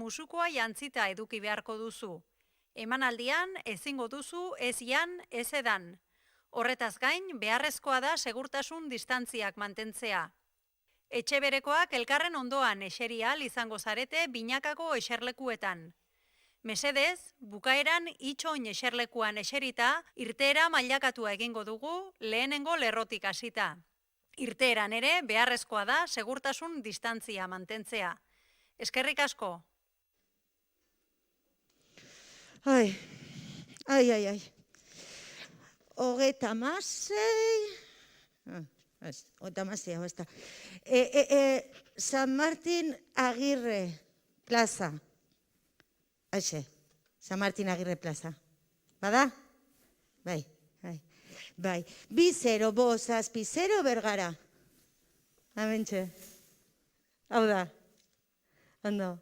musukoa jantzita eduki beharko duzu. Emanaldian ezingo duzu ez jan, ez edan. Horretaz gain, beharrezkoa da segurtasun distantziak mantentzea. Etxe berekoak elkarren ondoan eseri ahal izango zarete binakako eserlekuetan. Mesedez, bukaeran itxoin eserlekuan eserita, irteera mailakatua egingo dugu lehenengo lerrotik hasita. Irteeran ere beharrezkoa da segurtasun distantzia mantentzea. Eskerrik asko. Ai. 36. Hogeita hamasei, hau ez da. San Martin Agirre plaza. Aixe, San Martin Agirre plaza. Bada? Bai. 2-0, 5-0 Bergara. Hementxe. Hau da. Ondo.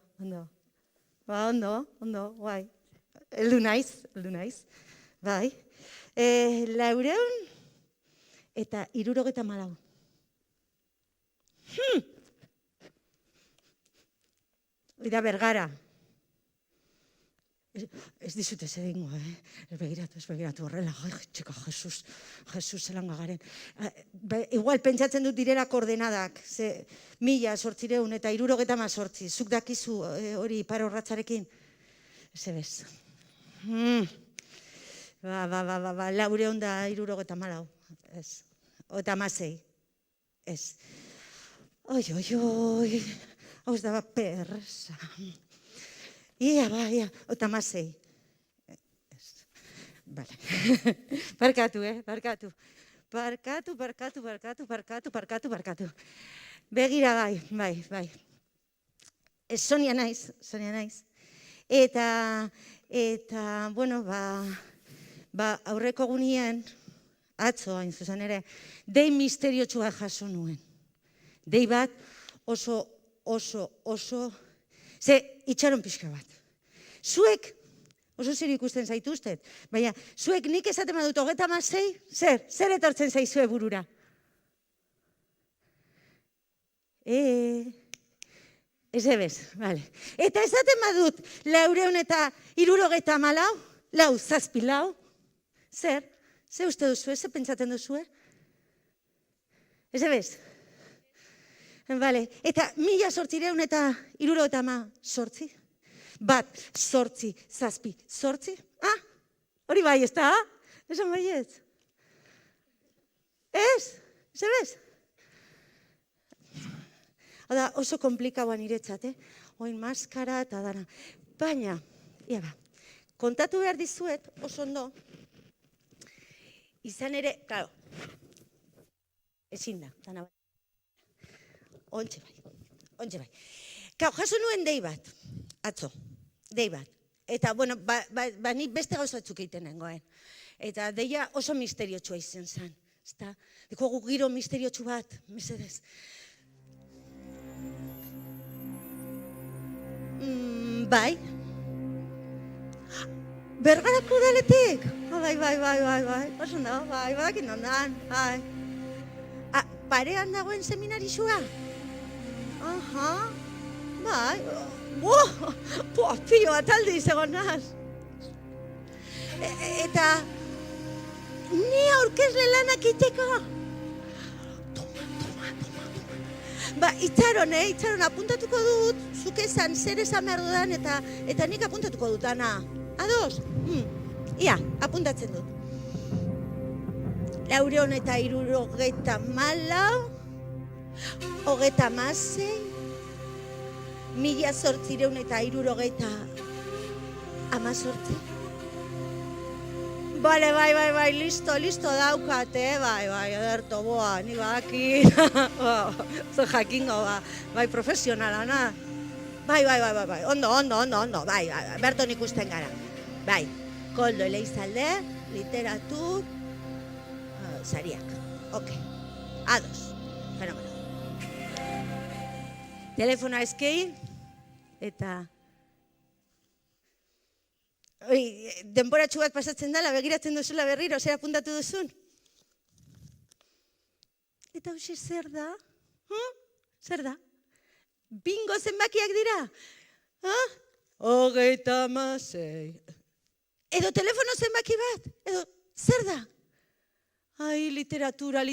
Ba, ondo, guai. Heldu naiz. Bai. 400 eta 74. Hori da Bergara. Ez dizut ez egingo, Ez begiratu horrela, txeka, Jesus zelan gagaren. Igual pentsatzen dut direla koordenadak, 1800 eta 78, zuk dakizu hori ipar horratzarekin. Ez ebez. 400 da 74, ez. Eta 16, ez. Oi, hau ez daba persa. Ia, eta 16. Bale. Barkatu. Begira, bai. Sonia naiz. Eta, bueno, aurreko gunean, atzo hain zuzen ere, dei misteriotxua jaso nuen. Dei bat oso, ze itxaron pixka bat. Zuek, oso zer ikusten zaituztet, baina zuek nik esaten badut 36, zer etortzen zaizue burura? Ez ebez, bale. Eta esaten badut 400 eta 74, 4, zer? Ze uste duzue, ze pentsatzen duzue? Ez ebez? Bale, eta 1800 eta 78? 1, 8, 7, 8? Hori bai, ez da? Esan baiet? Ez? Ez ebez? Hada, oso komplikauan iretzat, Oin maskara eta dana. Baina, kontatu behar dizuet, oso ondo, izan ere, claro, ezin da, dana bat. Ontxe bai. Kau, jaso nuen dei bat, atzo, dei bat. Eta, bueno, ni beste gauzatzuk egiten nengoen. Eta deia oso misteriotxua izan zen. Ezta, dekogu giro misteriotxu bat, mesedez. Bai. Bergarako udaletik? Bai. Oso da, badakin ondan, bai. Parean dagoen seminarixua? Bai. Pio bat aldi izagon naz. Eta ni aurkezle lanak iteko? Toma. Itxaron apuntatuko dut, zuk esan zer esan behar dudan eta nik apuntatuko dut, Ana. Ados? Ia, apuntatzen dut. 400 eta 74, 36, 1800 eta 78. Bai, listo daukat, bai, ederto, boa, ni baki, zo jakingo, bai, profesionala, na. Bai, ondo, bai, berton ikusten gara. Bai, Koldo Eleizalde, literatur, sariak, ok, ados, fenomeno. Telefonoa eskei, eta... denboratxu bat pasatzen dela, begiratzen duzula berriro, zer apuntatu duzun? Eta hoxe zer da? Zer da? Bingo zenbakiak dira? 36. Edo telefono zenbaki bat? Edo zer da? Ai, literatura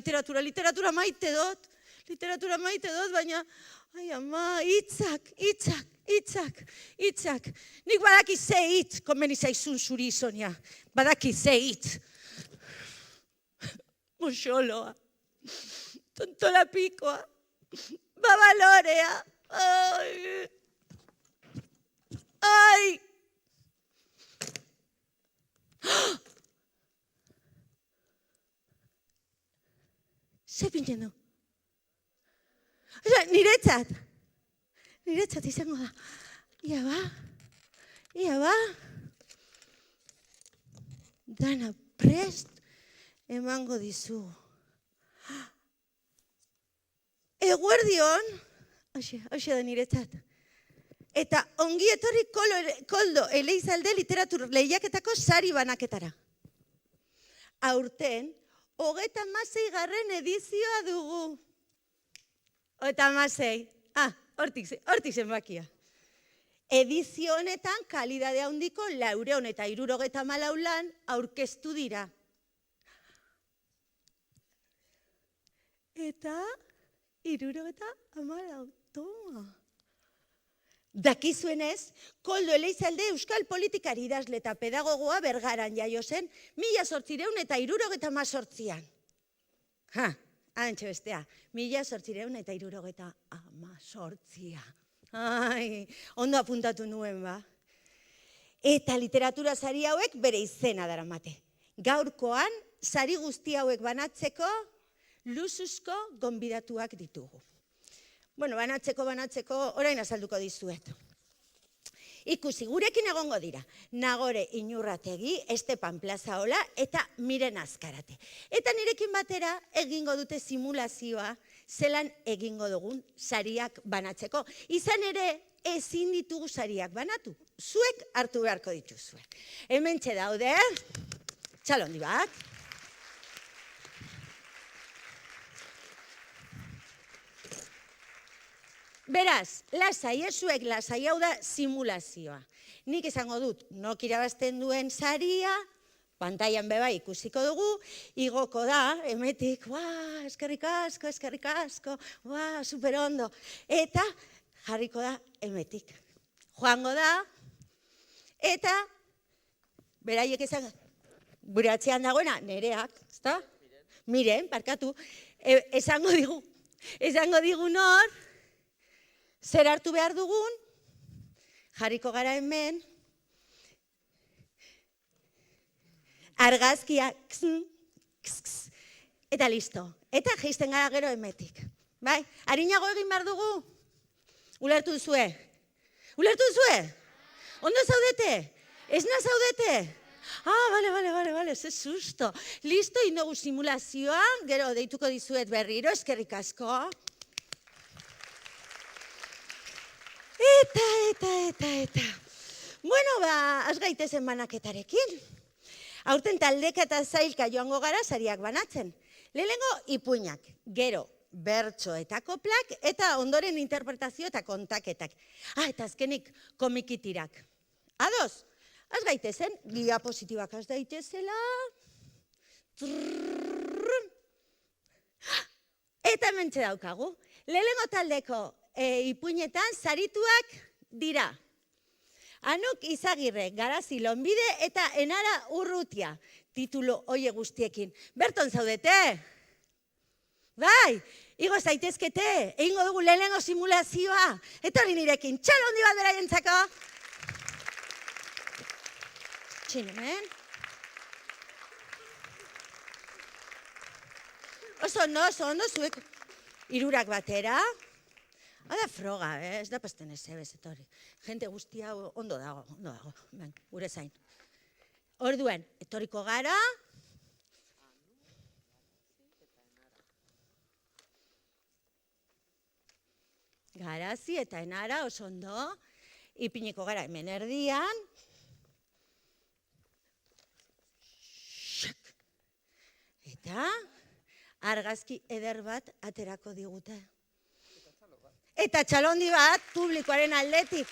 maite dut. Literatura maite dut, baina, ai ama, hitzak. Nik badaki ze hitz, konbeni zaizun zuri, Sonia. Badaki ze hitz. Moxoloa, tontola pikoa, babalorea, ai. Ze pinen du? Niretzat izango da. Ia ba. Dana prest emango dizu. Eguerdion, hoxe da niretzat. Eta ongi etorri Koldo Eleizalde literatur lehiaketako sari banaketara. Aurten, 36. edizioa dugu. 36. Hortik zenbakia. Edizio honetan kalidade handiko 474 lan aurkeztu dira. Eta 74, toma. Dakizuenez, Koldo Eleizalde euskal politikari idazle eta pedagogoa Bergaran jaio zen 1878an. Antxe bestea, 1878. Ai, ondo apuntatu nuen ba. Eta literatura sari hauek bere izena daramate. Gaurkoan, sari guzti hauek banatzeko, luxuzko gonbidatuak ditugu. Bueno, banatzeko, orain azalduko dizuet. Ikusi, gurekin egongo dira. Nagore Inurrategi, Estepan Plazaola eta Miren Azkarate. Eta nirekin batera egingo dute simulazioa zelan egingo dugun sariak banatzeko. Izan ere, ezin ditugu sariak banatu. Zuek hartu beharko dituzue. Hementxe daude, txalondi bat. Beraz, lasai, zuek lasai, hau da simulazioa. Nik esango dut, nok irabazten duen saria, pantailan beba ikusiko dugu, igoko da, emetik, eskerrik asko, super ondo. Eta jarriko da emetik. Joango da, eta beraiek esan, gure atzean dagoena, nereak, ezta? Miren, barkatu, esango digu nor, zer hartu behar dugun, jarriko gara hemen, argazkia, eta listo. Eta geisten gara gero emetik. Bai? Harinago egin behar dugu? Ulertu duzue? Ondo zaudete? Esna zaudete? Bale, ze susto. Listo, indogu simulazioa, gero deituko dizuet berriro, eskerrik asko. Eta. Bueno, az gaitezen banaketarekin. Aurten taldeka eta zailka joango gara sariak banatzen. Lehenengo ipuinak, gero bertso eta koplak, eta ondoren interpretazio eta kontaketak. Eta azkenik komikitirak. Ados, az gaitezen, diapositibak az daitezela. Eta mentxe daukagu. Lehenengo taldeko ipuinetan sarituak dira. Anuk Izagirre, Garazi Lonbide eta Enara Urrutia. Titulu hoie guztiekin. Berton zaudete? Bai, igo zaitezkete, egingo dugu lehenengo simulazioa. Eta hori nirekin, txalo handi bat beraientzako. Txinemen. Oso ondo, zuek hirurak batera. Hada froga, ez da pasten ez etorri. Jente guztia ondo dago. Ben, gure zain. Orduen, etorriko gara. Garazi eta Enara oso ondo. Ipiniko gara hemen erdian. Eta argazki eder bat aterako digute. Eta txalondi bat publikoaren aldetik.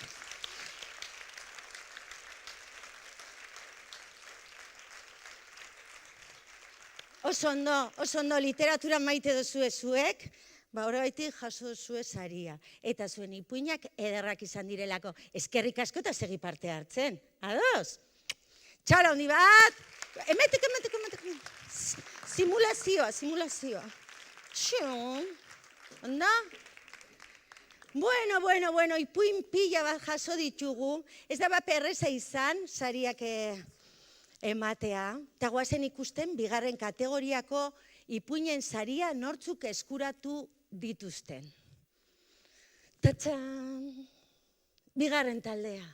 oso ondo literatura maite duzue zuek, horregaitik jaso duzue saria. Eta zuen ipuinak ederrak izan direlako. Eskerrik asko eta segi parte hartzen. Ados? Txalo handi bat! Emetek. Simulazioa. Txun. Onda? Bueno, ipuin pila bat jaso ditugu. Ez da bat perreza izan, sariak ematea. Eta guazen ikusten, bigarren kategoriako ipuinen saria nortzuk eskuratu dituzten. Tatxan! Bigarren taldea.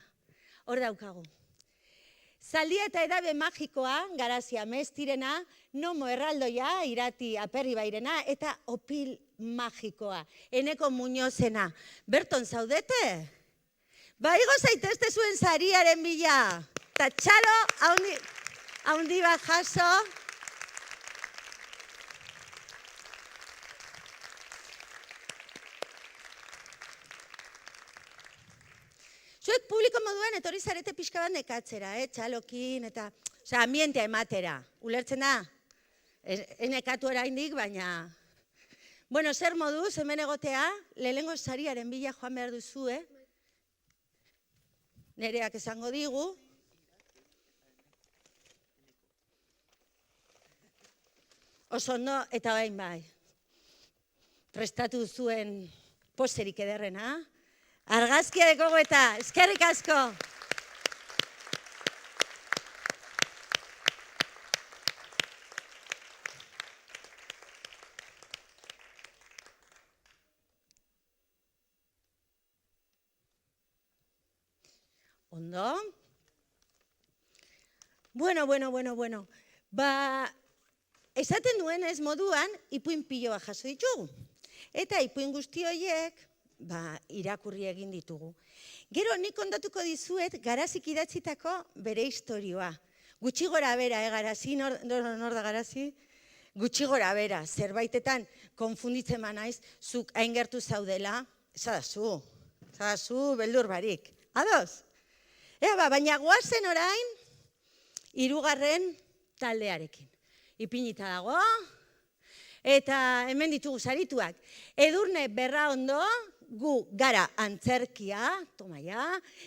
Hor daukagu. Zaldia eta edabe magikoa, Garazia Mestirena, Nomo Erraldoia, Irati Aperri Bairena, eta Opil magikoa, Eneko Muñozena. Berton zaudete? Igo zaitezte zuen sariaren bila. Eta txalo, haundi bat jaso. Zuek publiko moduan etorri zarete pixka bat nekatzera, txalokin eta... Osa, ambientea ematera. Ulertzen da? Enekatu oraindik, baina... Bueno, zer moduz, hemen egotea, lehenengo sariaren bila joan behar duzu, Nereak esango digu. Oso ondo, eta bain bai. Prestatu zuen poserik ederrena. Argazkia dekogu eta, eskerrik asko! Ondo? Bueno. Esaten duen ez moduan, ipuin piloa jaso ditugu. Eta ipuin guzti horiek, irakurri egin ditugu. Gero nik kontatuko dizuet Garazik idatzitako bere istorioa. Gutxi gora bera, Garazi, nor da Garazi? Gutxi gora bera, zerbaitetan konfunditzen naiz, zuk hain gertu zaudela, zadazu, beldur barik. Ados? Baina goazen orain, 3. taldearekin. Ipinita dago, eta hemen ditugu sarituak. Edurne Berraondo, gu gara antzerkia,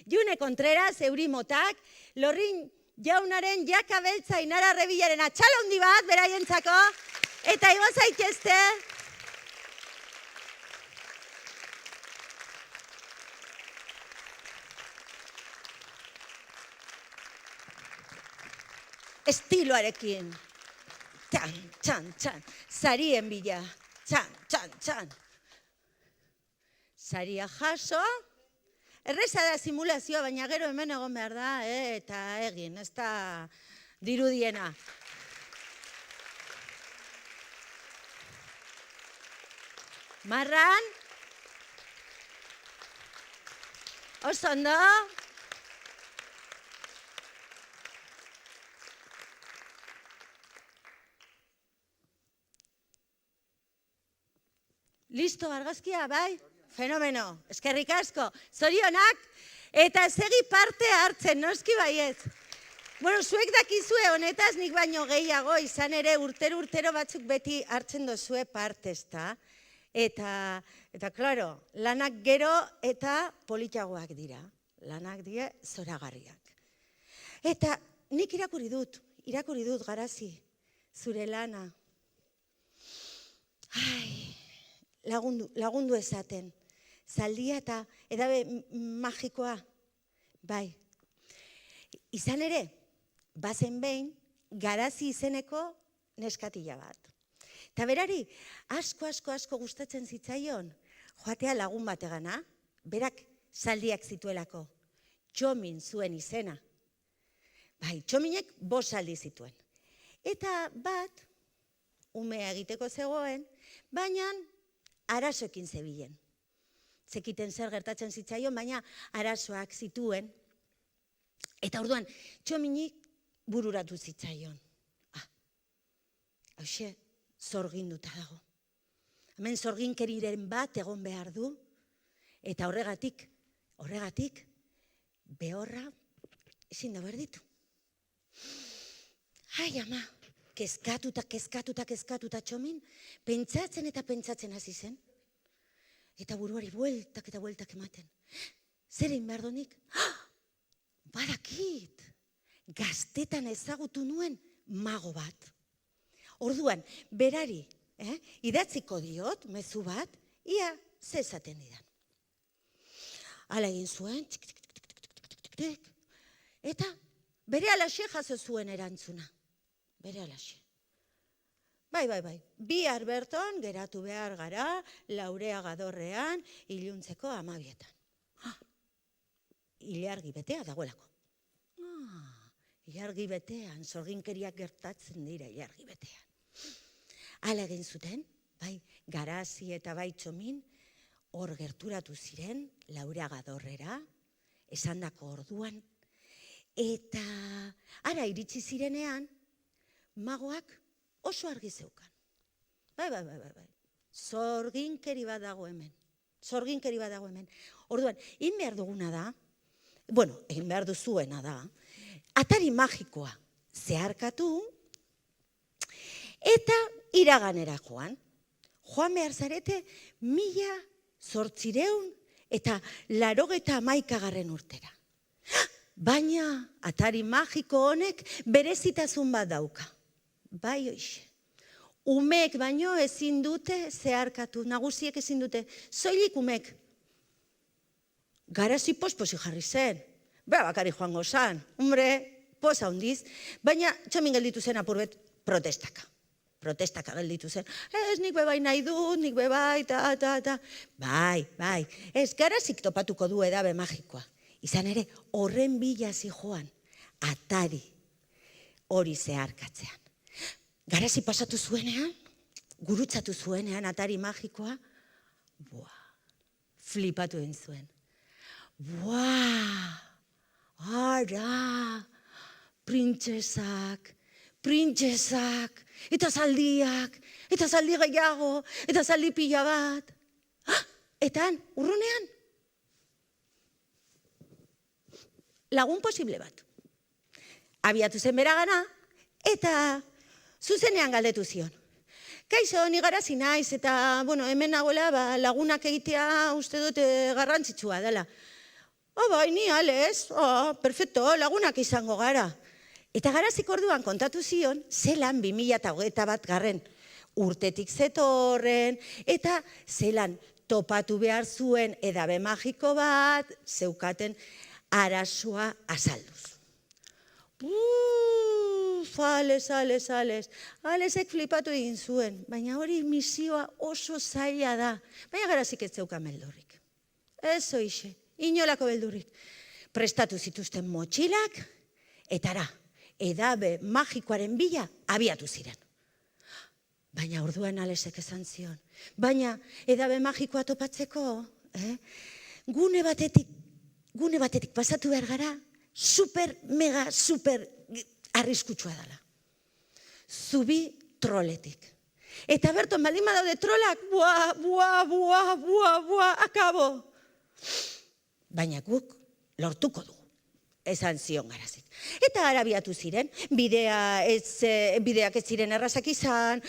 June Contreras, Euri Motak, Lorrin Jaunaren Jakabeltza Inara Rebilaren atxalo handi bat, beraientzako, eta igo zaitezte. Estiloarekin. Txan. Sarien bila. Txan. Saria jaso. Erreza da simulazioa, baina gero hemen egon behar da, eta egin, ez da dirudiena. Marran. Oso ondo. Listo, argazkia, bai? Fenomeno, eskerrik asko. Zorionak, eta segi parte hartzen, noski baiet. Bueno, zuek dakizue honetaz nik baino gehiago, izan ere urtero batzuk beti hartzen dozue parte, ezta? Eta, klaro, lanak gero eta politagoak dira. Lanak die zoragarriak. Eta nik irakurri dut, Garazi, zure lana. Lagundu esaten. Zaldia eta edabe magikoa. Bai. Izan ere, bazen behin, Garazi izeneko neskatila bat. Eta berari, asko gustatzen zitzaion, joatea lagun bategana, berak zaldiak zituelako. Txomin zuen izena. Bai, Txominek 5 zaldi zituen. Eta bat, umea egiteko zegoen, baina arazoekin zebilen. Zekiten zer gertatzen zitzaion, baina arazoak zituen. Eta orduan, Txominik bururatu zitzaion. Hauxe, zorginduta dago. Hemen zorginkeriren bat egon behar du, eta horregatik, behorra ezin da berditu. Ai, ama, kezkatuta txomin, pentsatzen eta pentsatzen hasi zen. Eta buruari bueltak eta bueltak ematen. Zer egin behar donik? Badakit, gaztetan ezagutu nuen mago bat. Orduan, berari, idatziko diot, mezu bat, ia ze esaten didan. Hala egin zuen, eta bere alaxe jaso zuen erantzuna. Bere alaxe. Bai, bihar berton geratu behar gara, Laureaga dorrean, iluntzeko 12etan. Ilargi betea dagoelako. Ilargi betean, sorginkeriak gertatzen dira ilargi betean. Hala egin zuten, bai, Garazi eta bai Txomin, hor gerturatu ziren, Laureaga dorrera, esandako orduan, eta ara iritsi zirenean, magoak oso argi zeukan. Bai. Sorginkeri bat dago hemen. Orduan, egin behar duguna da, egin behar duzuena da, atari magikoa zeharkatu eta iraganera joan. Joan behar zarete 1891 urtera. Baina atari magiko honek berezitasun bat dauka. Bai hoixe. Umeek baino ezin dute zeharkatu, nagusiek ezin dute, soilik umek. Garazi posposi jarri zen, bakari joango zan, posa handiz, baina Txomin gelditu zen apurbet protestaka. Protestaka gelditu zen, ez nik bebai nahi dut, nik bebai, Bai, ez Garazik topatuko du edabe magikoa. Izan ere, horren bila zijoan, atari hori zeharkatzean. Garazi pasatu zuenean, gurutzatu zuenean atari magikoa, flipatu egin zuen. Ara, printzesak, eta zaldi gehiago, eta zaldi pila bat. Eta han, urrunean, lagun posible bat. Abiatu zen beragana, eta zuzenean galdetu zion. Kaixo, ni Garazi naiz, eta hemen nagoela lagunak egitea uste dut garrantzitsua dela. Bai, ni alez, perfecto, lagunak izango gara. Eta Garazik orduan kontatu zion, zelan 2021 urtetik zetorren, eta zelan topatu behar zuen edabe magiko bat, zeukaten arazoa azalduz. Alezek flipatu egin zuen, baina hori misioa oso zaila da. Baina Garazik ez zeukan beldurrik. Ez hoixe, inolako beldurrik. Prestatu zituzten motxilak, eta ara, edabe magikoaren bila abiatu ziren. Baina orduan Alezek esan zion. Baina edabe magikoa topatzeko, gune batetik pasatu behar gara, super arriskutsua dela. Zubi troletik. Eta berton baldin badaude trolak, akabo. Baina guk lortuko dugu, esan zion Garazik. Eta arabiatu ziren, bideak ez ziren errazak izan,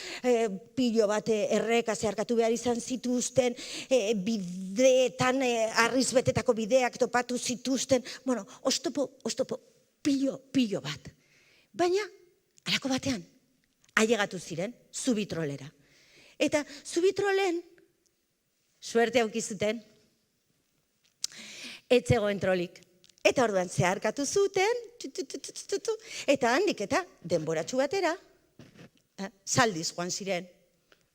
pilo bat erreka zeharkatu behar izan zituzten, bideetan arrizbetetako bideak topatu zituzten, oztopo pilo bat. Baina, halako batean, ailegatu ziren, zubitrolera. Eta zubitrolen, suerte aukizuten, etzegoen trolik. Eta orduan zeharkatu zuten, eta handik eta denboratxu batera, zaldiz joan ziren,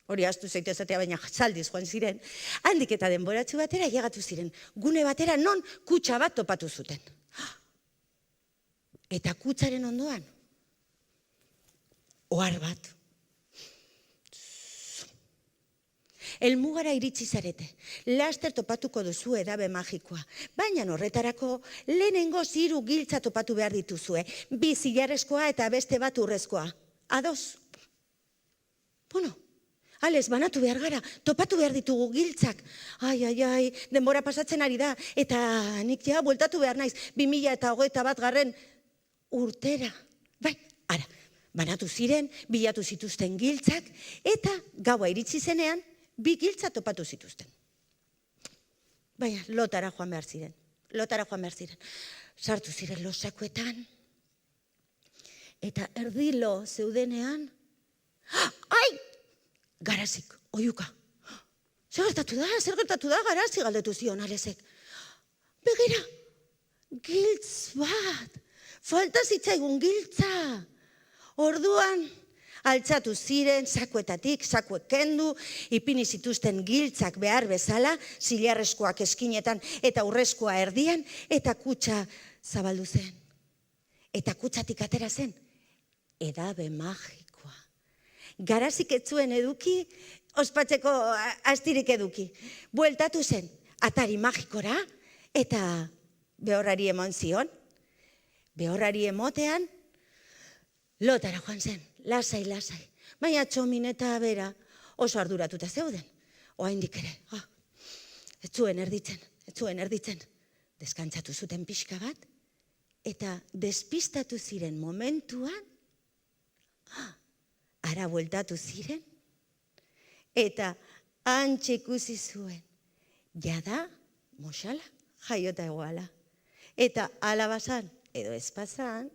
hori astu zeitu ezatea, baina zaldiz joan ziren, handik eta denboratxu batera ailegatu ziren, gune batera non kutxa bat topatu zuten. Eta kutsaren ondoan, ohar bat. Helmugara iritsi zarete, laster topatuko duzu edabe magikoa, baina horretarako lehenengo 3 giltza topatu behar dituzue, 2 zilarrezkoa eta beste bat urrezkoa. Ados? Alez, banatu behar gara, topatu behar ditugu giltzak. Ai, denbora pasatzen ari da, eta nik ja bueltatu behar naiz, 2021 urtera. Bai, ara, Banatu ziren, bilatu zituzten giltzak, eta gaua iritsi zenean, 2 giltza topatu zituzten. Baina, lotara joan behar ziren. Sartu ziren losakuetan, eta erdilo zeudenean, ai! Garazik, oiuka. Zer gertatu da, Garazi galdetu zion Alesek. Begira, giltz bat, falta zitzaigun giltza. Orduan, altzatu ziren, sakuetatik, sakuek kendu, ipini zituzten giltzak behar bezala, zilarrezkoak eskinetan eta urrezkoa erdian, eta kutsa zabaldu zen. Eta kutsatik atera zen, edabe magikoa. Garazik ez zuen eduki, ospatzeko astirik eduki. Bueltatu zen, atari magikora, eta behorrari emon zion. Behorrari emotean, lotara joan zen, lasai. Baina Txomin eta Bera oso arduratuta zeuden. Oraindik ere, ez zuen erditzen. Deskantzatu zuten pixka bat, eta despistatu ziren momentuan, ara bueltatu ziren, eta antxe ikusi zuen, jada, moxala, jaiota egoala. Eta alabazan, edo espazan,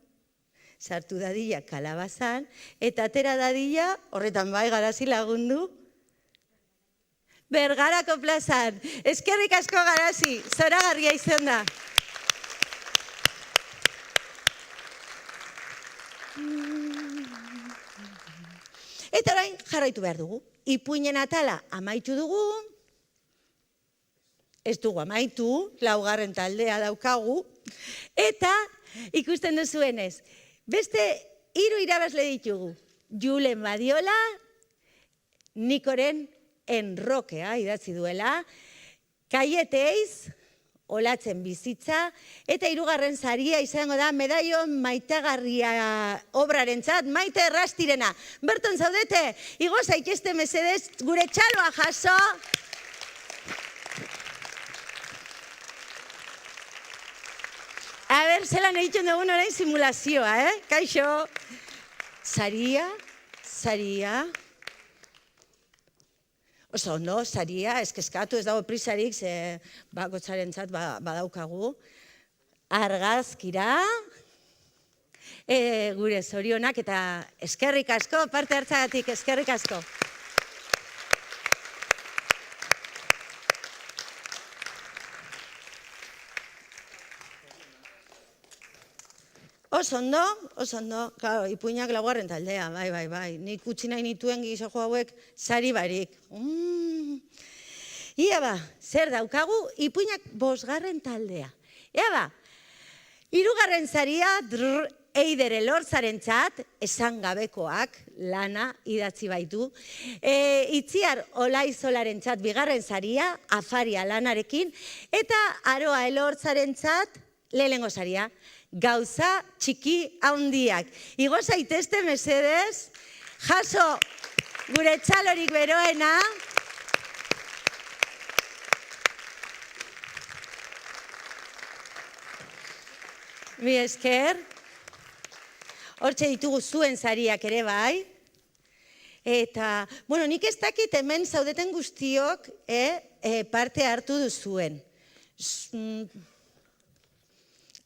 sartu dadila kalabazan, eta atera dadila, horretan bai Garazi lagundu, Bergarako plazan. Eskerrik asko Garazi, zoragarria izan da. Eta orain jarraitu behar dugu. Ipuinen atala amaitu dugu, ez dugu amaitu, 4. taldea daukagu, eta ikusten duzuenez, beste 3 irabazle ditugu. Julen Badiola, Nikoren enrokea idatzi duela, Kaieteiz, Olatzen bizitza, eta 3. saria izango da medaion maitagarria obrarentzat, Maite Errastirena. Berton zaudete, igo zaitezte mesedez, gure txaloa jaso. A ber, zelan egiten dugun orain simulazioa, Kaixo. Saria. Oso ondo, saria, eskeskatu, ez dago prisarik, ze bakotxarentzat badaukagu. Argazkira, gure zorionak, eta eskerrik asko, parte hartzagatik, eskerrik asko. Oso ondo, claro, ipuinak 4. taldea, bai. Nik utzi nahi nituen gizojo hauek sari barik. Ia ba, zer daukagu? Ipuinak 5. taldea. Ia ba, 3. saria, Eider Elortzarentzat, esan gabekoak lana idatzi baitu. Itziar Olaizolarentzat 2. saria, afaria lanarekin, eta Aroa Elortzarentzat 1. saria. Gauza txiki handiak. Igo zaitezte mesedez, jaso gure txalorik beroena. Mi esker. Hortxe ditugu zuen sariak ere bai. Eta, bueno, nik ez dakit hemen zaudeten guztiok parte hartu duzuen.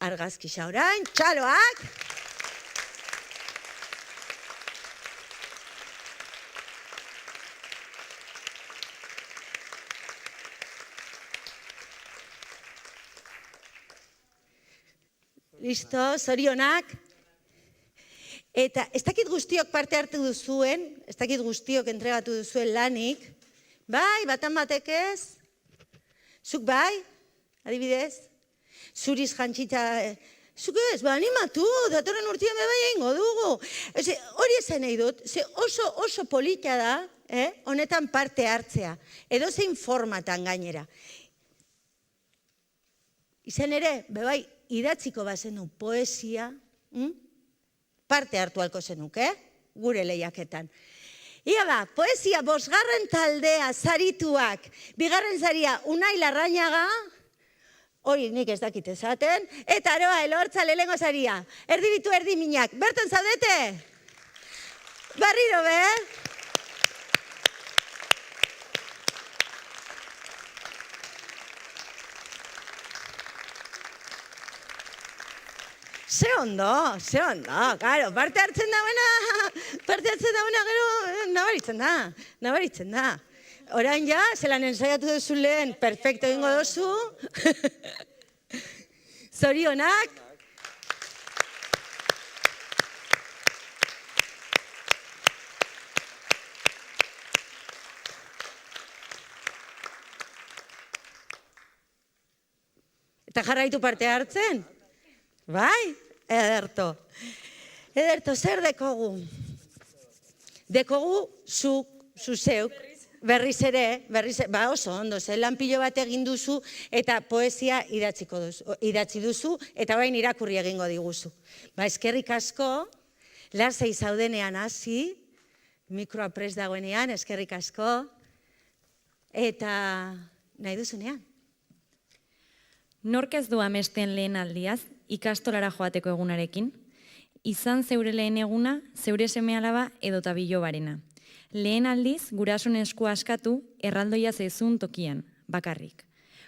Argazkisa orain, txaloak. Listo, zorionak. Eta ez dakit guztiok parte hartu duzuen, ez dakit guztiok entregatu duzuen lanik. Bai, batan batek ez? Zuk bai, adibidez? Zuriz jantxita, zuk ez, animatu, datorren urtean bebai egingo dugu. Hori esan nahi dut, oso polita da, honetan parte hartzea, edo zein formatan gainera. Izan ere, bebai, idatziko bazenu poesia, parte hartu halko zenuk, gure lehiaketan. Ia ba, poesia 5. taldea zarituak, 2. saria Unai Larrañaga, hori nik ez dakit esaten, eta Aroa Elortza 1. saria. Erdibitu erdiminak. Berton zaudete? Barriro, be? Ze ondo, karo, parte hartzen dauena gero nabaritzen da. Orain ja, zelan ensaiatu duzu lehen, perfecto egingo duzu. Zorionak. Eta jarraitu parte hartzen? Bai, ederto. Ederto, zer dekogu? Dekogu zu zeuk, berriz ere, ba oso ondo, lan pilo bat egin duzu eta poesia idatzi duzu eta bain irakurri egingo diguzu. Ba, eskerrik asko, lasai zaudenean hasi, mikroa prest dagoenean, eskerrik asko, eta nahi duzunean. Nork ez du amesten lehen aldiaz, ikastolara joateko egunarekin? Izan zeure lehen eguna, zeure seme-alaba edota bilobarena. Lehen aldiz, gurasoen esku askatu, erraldoia zezun tokian, bakarrik.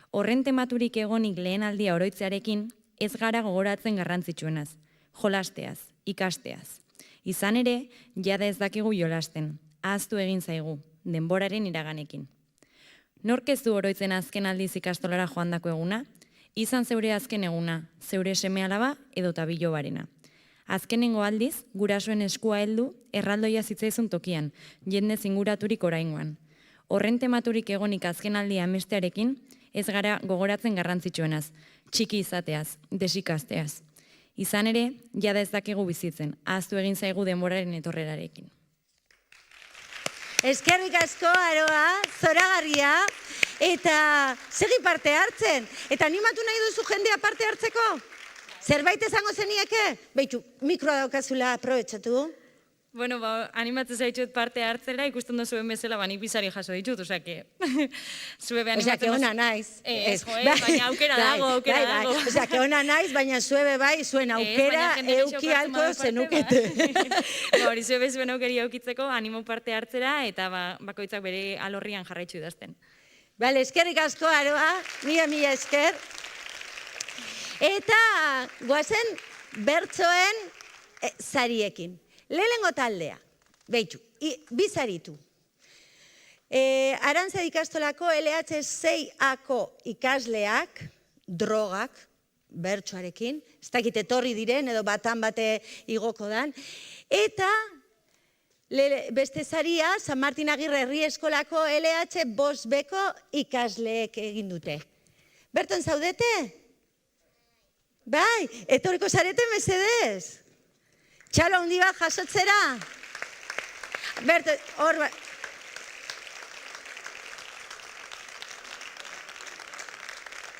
Horren tematurik egonik lehen aldia oroitzearekin, ez gara gogoratzen garrantzitsuenaz, jolasteaz, ikasteaz. Izan ere, jada ez dakigu jolasten, ahaztu egin zaigu, denboraren iraganekin. Nork ez du oroitzen azken aldiz ikastolara joandako eguna? Izan zeure azken eguna, zeure seme-alaba edota bilobarena. Azkenengo aldiz, gurasoen eskua heldu, erraldoia zitzaizun tokian, jende zinguraturik oraingoan. Horren tematurik egonik azken aldia amestearekin, ez gara gogoratzen garrantzitsuenaz, txiki izateaz, desikasteaz. Izan ere, jada ez dakigu bizitzen, ahaztu egin zaigu denboraren etorrerarekin. Eskerrik asko, Aroa, zoragarria, eta segi parte hartzen. Eta animatu nahi duzu jendea parte hartzeko? Zerbait esango zenieke? Beitu, mikroa daukazula aprobetxatu. Bueno, animatzen zaitut parte hartzera, ikusten zuen bezala, nik bizari jaso ditut, osake. Zuebe animatzen... Ona naiz. Baina aukera dago. Osake, ona naiz, baina zuebe bai, zuen aukera euki alko zenukete. Hori, zuebe zuen aukeri aukitzeko, animo parte hartzera, eta bakoitzak bere alorrian jarraitzu idazten. Bale, eskerrik asko, Aroa, mila esker. Eta goazen bertsoen zariekin. Lehenengo taldea, behitu, bizaritu. Arantza ikastolako LH6ako ikasleak, drogak, bertsoarekin, ez dakit etorri diren edo batan bate igoko dan, eta beste zaria, San Martin Agirre Herri Eskolako LH5beko ikasleek egin dute. Berton zaudete? Bai, etorriko zarete mesedez. Txalo handi bat jasotzera? Berto, hor bat.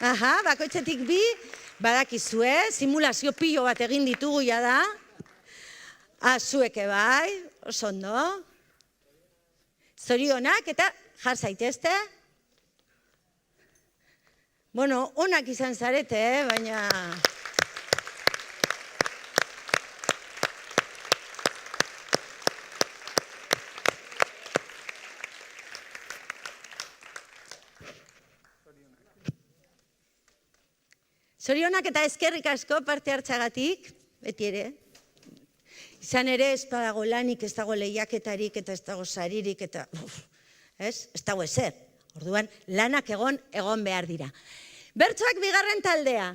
Aha, bakoitzetik bi, badakizue, simulazio pilo bat egin ditugu ja da. Zueke bai, oso ondo. Zorionak eta jar zaitezte. Bueno, onak izan zarete, baina... Zorionak eta eskerrik asko parte hartzagatik, beti ere. Izan ere ez badago lanik, ez dago lehiaketarik eta ez dago saririk eta ez dago ezer. Orduan lanak egon behar dira. Bertsoak bigarren taldea.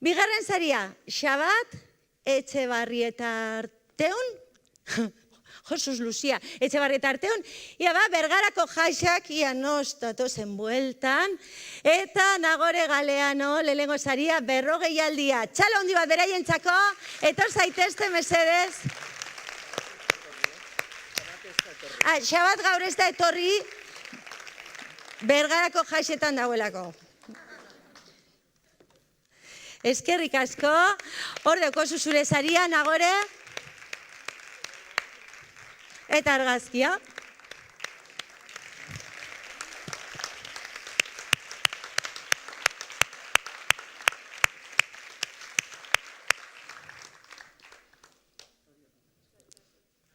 Bigarren zaria, Xabat Etxebarrieta Arteun, Jesus Lucia Etxebarrieta Arteun, ia ba, Bergarako jaixak ia nostatozen bueltan, eta Nagore Galeano, lehenengo zaria, 40 aldia. Txalo handi bat beraientzako, etor zaitezte mesedez. Xabat gaur ez da etorri, Bergarako jaixetan dagoelako. Eskerrik asko, hor daukozu zure zaria, Nagore. Eta argazkia.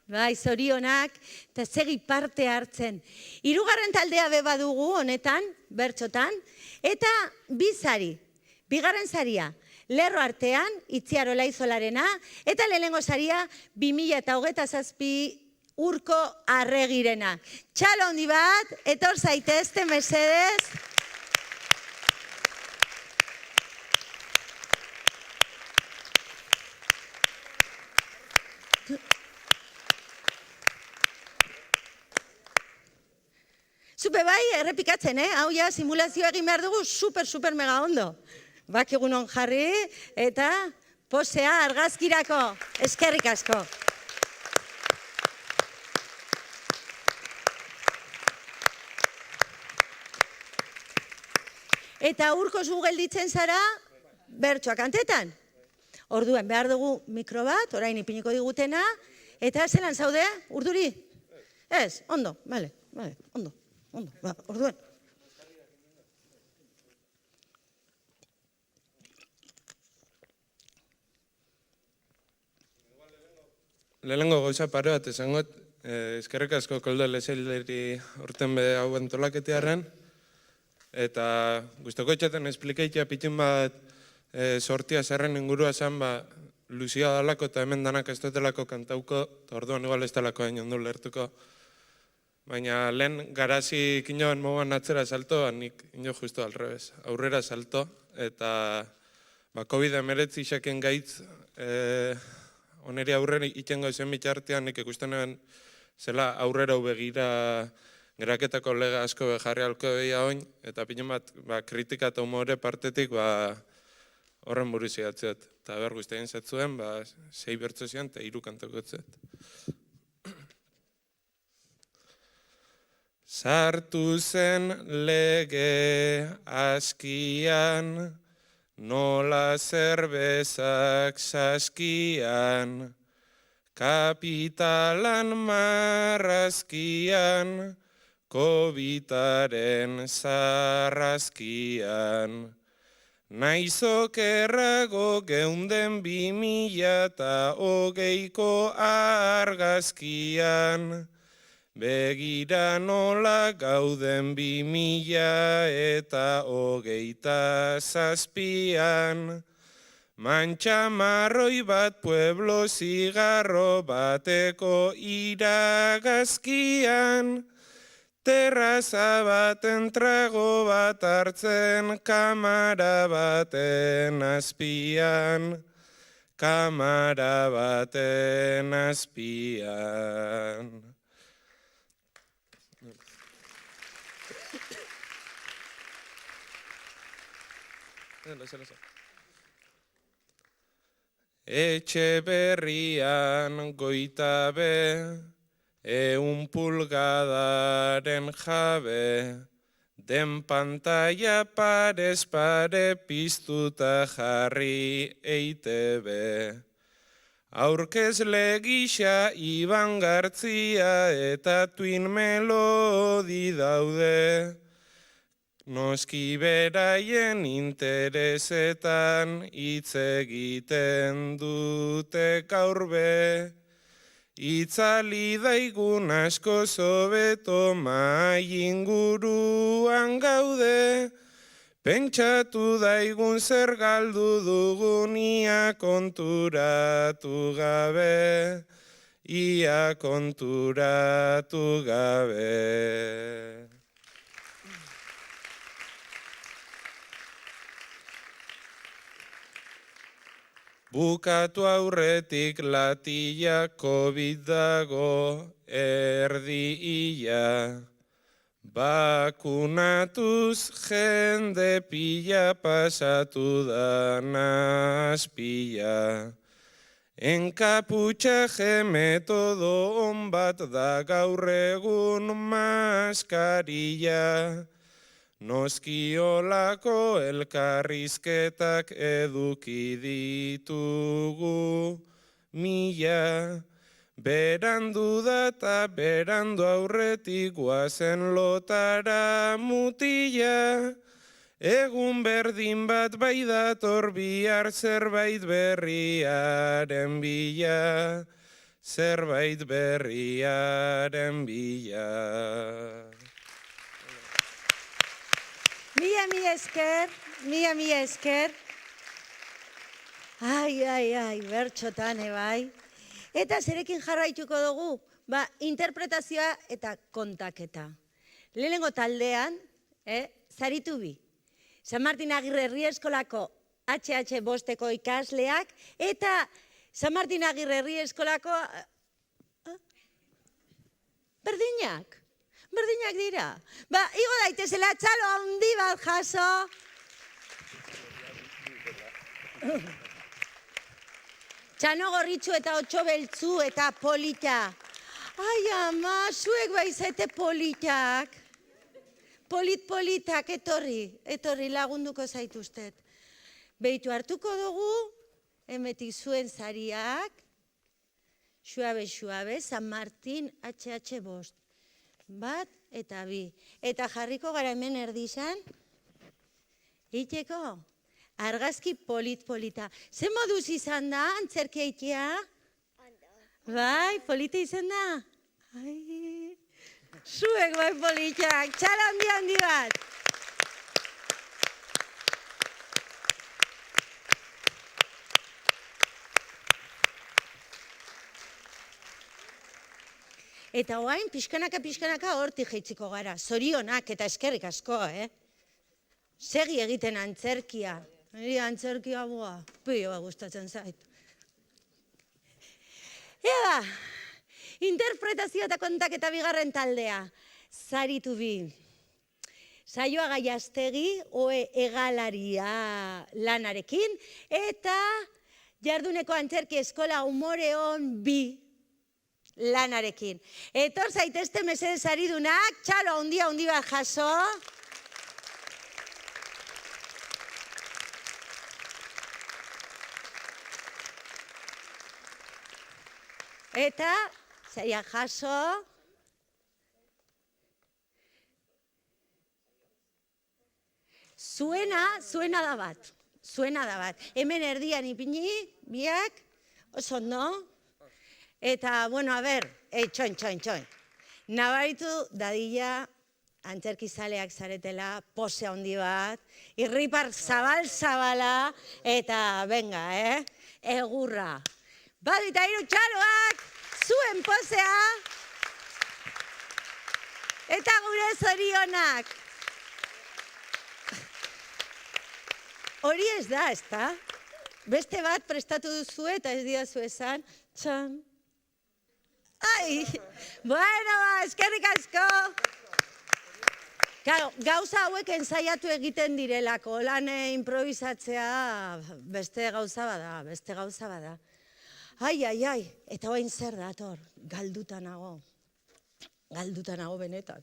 Bai, zorionak, eta segi parte hartzen. Hirugarren taldea beba dugu honetan, bertxotan, eta bi sari. Bigarren saria, Lerro artean, Itziar Olaizolarena, eta lehenengo saria 2027 Urko Arregirena. Txalo handi bat, etor zaitezte mesedez. Zupe bai, errepikatzen, hau ja simulazioa egin behar dugu super mega ondo. Bakigunon jarri eta posea argazkirako. Eskerrik asko. Eta Urko zu gelditzen zara bertsoa kantetan. Orduan behar dugu mikro bat, orain ipiniko digutena, eta zelan zaude, Urduri? Ez, ondo, bale, ondo, orduan. Lehenengo gauza pare bat esangot, eskerrik asko Koldo Lezelleri urten be hau antolaketiarren, eta guztoko etxaten esplikeitea pitin bat sortia zerren ingurua zen, luzia dalako eta hemen danak ez dutelako kantauko, eta orduan igual ez dalako hain ondo lertuko. Baina lehen garazi kinoan moguan atzera salto, nik ino justo alrebez, aurrera salto, eta COVID-19 xaken gaitz, oneri aurrera itengo zen bitxartean, nik ikusten nuen zela aurrera begira geraketako lega asko beharri alko behia oin, eta pinen bat kritika eta humore partetik horren buruzi atziot. Eta behar guztien zatzuen, 6 bertso zian eta 3 kantoko zet. Sartu zen lege askian, nola zerbezak saskian, kapitalan marrazkian, COVID-aren zarrazkian. Naizok errago geunden 2020ko argazkian, begira nola gauden 2027an, mantxa marroi bat pueblo zigarro bateko iragazkian, terraza baten trago bat hartzen kamara baten azpian, kamara baten azpian. Etxe berrian goitabe, 1 pulgadaren jabe, den pantalla parez pare piztuta jarri EITB. Aurkezle gisa Iban Gartzia eta Twin Melody daude, noski beraien interesetan hitz egiten dute gaur be. Itzali daigun asko zobeto mai inguruan gaude, pentsatu daigun zer galdu dugun ia konturatu gabe, ia konturatu gabe. Bukatu aurretik latila COVID dago erdi ia, bakunatuz jende pila pasatu da nazpila. Enkaputxaje metodo on bat da gaur egun maskarilla, noski olako elkarrizketak eduki ditugu mila, berandu da eta berandu aurretik guazen lotara mutila, egun berdin bat bai dator bihar zerbait berriaren bila, zerbait berriaren bila. Mila esker. Ai, bertxotan, bai. Eta zerekin jarraituko dugu, interpretazioa eta kontaketa. Lehenengo taldean, zaritu bi. San Martin Agirre Herri Eskolako HH bosteko ikasleak eta San Martin Agirre Herri Eskolako berdinak dira. Igo daitezela txalo handi bat jaso. Txano gorritxu eta otxo beltzu eta polita. Ai, ama, zuek baizete politak. Politak, etorri lagunduko zaituztet. Beitu hartuko dugu, emetik zuen zariak, suabe, San Martin HH bost. Bat eta bi. Eta jarriko gara hemen erdizan, iteko, argazki polita. Ze moduz izan da, antzerkia itea? Bai, polita izan da? Ai, zuek bai politak, txala handi bat. Eta oain, pixkanaka hortik jeitziko gara. Zorionak eta eskerrik asko, Segi egiten antzerkia. Niri antzerkia pilo gustatzen zait. Eda, interpretazio eta kontaketa bigarren taldea. Zaritu bi. Saioa Gaiastegi, oe egalaria lanarekin, eta jarduneko antzerki eskola umoreon bi lanarekin. Etor zaitezte mesedez aridunak, txalo handi bat jaso. Eta, zaila jaso. Zuena da bat. Hemen erdian ipini, biak, oso ondo. Eta, bueno, a ber, txoin. Nabaritu dadila antzerkizaleak zaretela, pose handi bat, irripar zabala, eta, venga, egurra. Badita hiru txaloak, zuen posea, eta gure zorionak. Hori ez da, ezta? Beste bat prestatu duzu eta ez didazu esan, txan. Ai, bueno, eskerrik asko. Gauza hauek ensaiatu egiten direlako, lan improvisatzea beste gauza bada. Ai, eta oain zer dator, galduta nago benetan.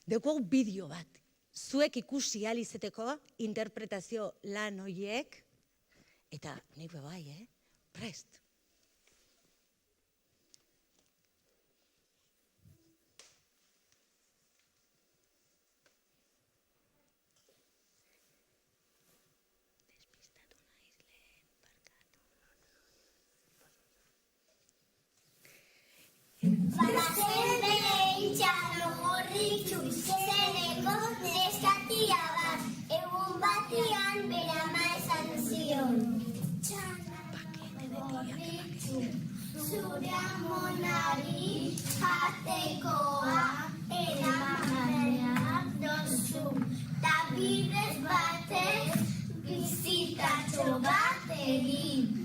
Deuko bideo bat, zuek ikusi alizeteko interpretazio lan horiek, eta nik bebai, prest. Badazen behin txalo gorritxu zeneko neskatia bat, egun batian bere ama esan zion. Txalo gorritxu, zure amonari jatekoa eramanean dozu, ta bidez batez bizitatxo bat egin.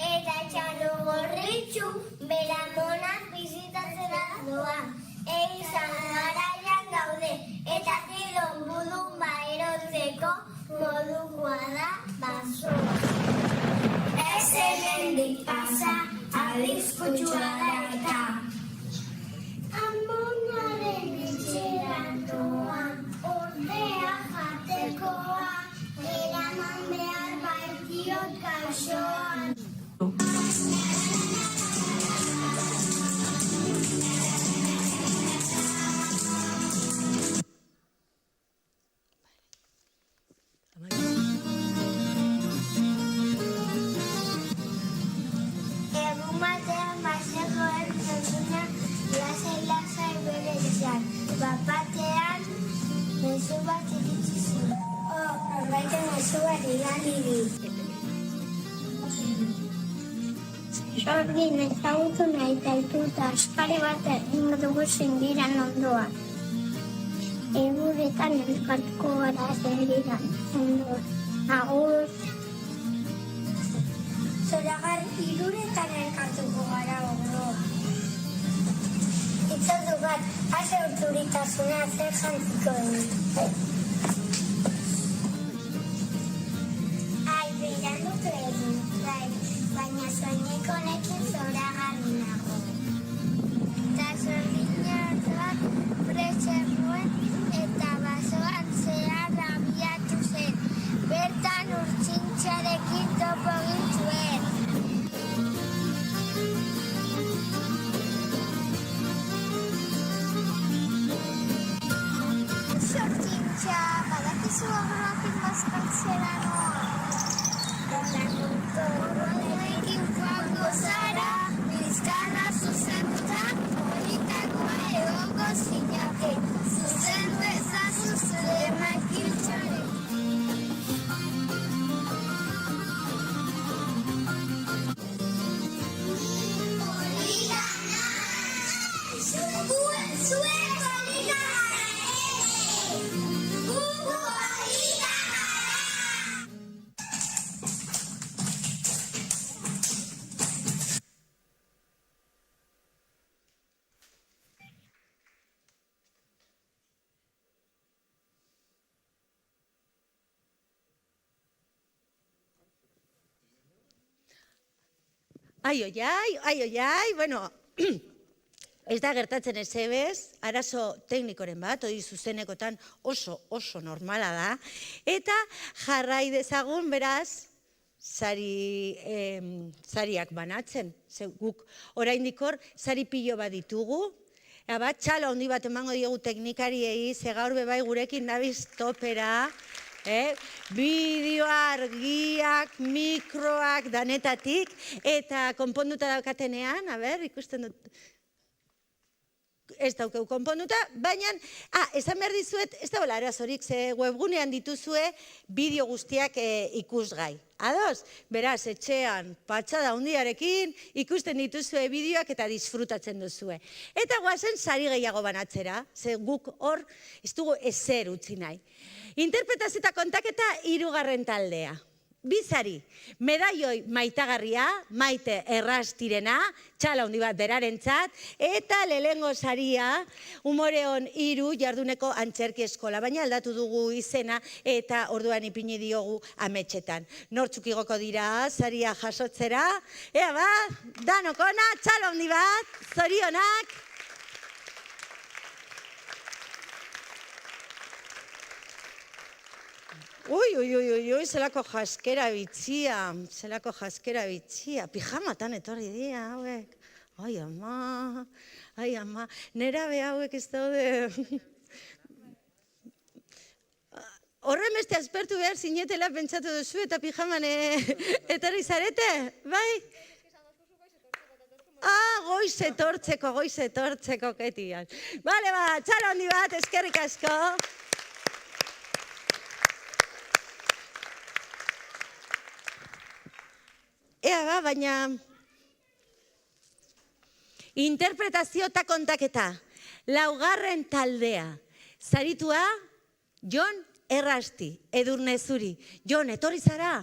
Eta txalo gorritxu, bera monak bizitatzera doa. Eizan garaian gaude, eta zidon budun erotzeko modukoa da basoa. Ez hemendik pasa, arriskutxua da eta. Amonaren etxeran doa, ordea jatekoa, eraman behar baitiot gaixoan. Norbaiten oso bari galiri. Sordin ezagutu nahi taituta askari bat egingo dugu zindiran ondoan. Eguretan elkartuko gara zindiran ondoan. Agur. Zoragar iruretan elkartuko gara ondoan. Itzaldu bat, ase urturitasuna zer jantziko dut. Berandu egin, baina soineko honekin zoragarri nago. Eta zordinak preserroen eta basoan zehar abiatu zen. Bertan urtsintxarekin topo egin zuen. Zortzintxa, badakizu horrekin bazkaltzera noa. Horrekin joango zara, bizkarra zuzenduta, politakoa egongo zinate, zuzendu ezazu zure makiltxorekin. Poligana! Zuen poligana! Ai, bueno, ez da gertatzen ezebez, arazo teknikoren bat, hori zuzenekotan oso normala da, eta jarrai dezagun, beraz, sariak banatzen. Guk oraindik hor sari pilo bat ditugu, bat txalo handi bat emango diegu teknikariei, ze gaur bebai gurekin nabiz topera, bideo argiak, mikroak, danetatik, eta konponduta daukatenean, ikusten dut, ez daukeu konponduta, baina, esan behar dizuet, ez da bola arazorik, ze webgunean dituzue bideo guztiak ikusgai. Ados? Beraz, etxean, patxada handiarekin, ikusten dituzue bideoak eta disfrutatzen duzue. Eta guazen sari gehiago banatzera, ze guk hor ez dugu ezer utzi nahi. Interpretazio eta kontaketa 3. taldea. 2 sari, medaioi maitagarria, Maite Errastirena, txala handi bat berarentzat, eta lehengo saria, Umoreon 3 jarduneko antzerki eskola, baina aldatu dugu izena eta orduan ipini diogu ametxetan. Nortzuk igoko dira saria jasotzera, ea ba, danokona, txala handi bat, zorionak. Ui, zelako jaskera bitxia, pijamatan etorri dira, hauek. Ai, ama, nera be hauek ez daude. Horren beste aspertu behar zinetela pentsatu duzu eta pijaman etorri zarete, bai? Goiz etortzeko ketian. Bale, txalo handi bat, eskerrik asko. Baina interpretazio eta kontaketa, 4. taldea, zaritua Jon Errasti, Edurne Zuri. Jon, etorri zara?